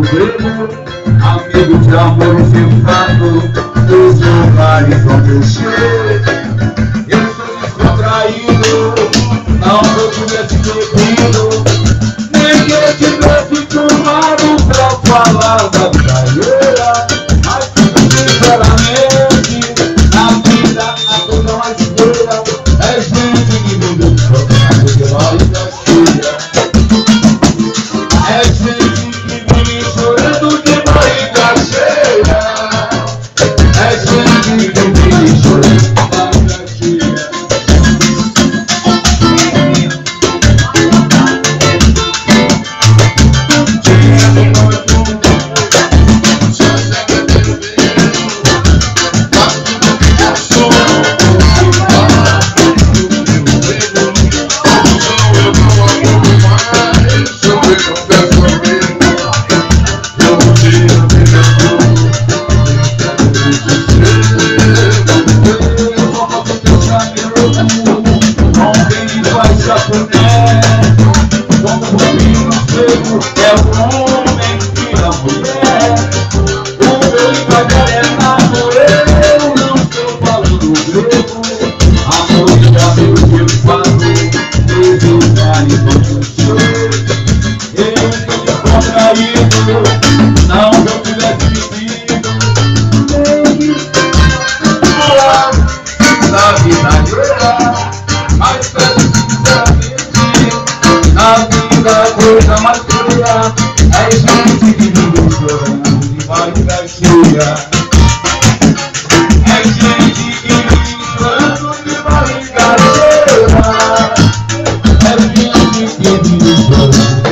governo, amigo de amor infiltrado, os lugares onde eu chego. Eu sou descontraído, não que eu tivesse bebido, nem que eu tivesse tomado pra falar da carreira. Mas sinceramente, na vida a coisa mais feia é gente que me deu chocado de barriga cheia. É gente que vive chorando de barriga cheia. É gente que vive chorando de barriga cheia. É o homem que a mulher. O meu linguajar é namoreiro, eu não estou falando grego. Amor de amigo que eu faço, desejado e quando choro. Eu estou descontraído, não que eu tivesse vivido, nem na vida alheia. Mas peço sinceramente, na vida a coisa mais feia é gente que vive chorando de barriga cheia. É gente que vive chorando de barriga cheia. É gente que vive chorando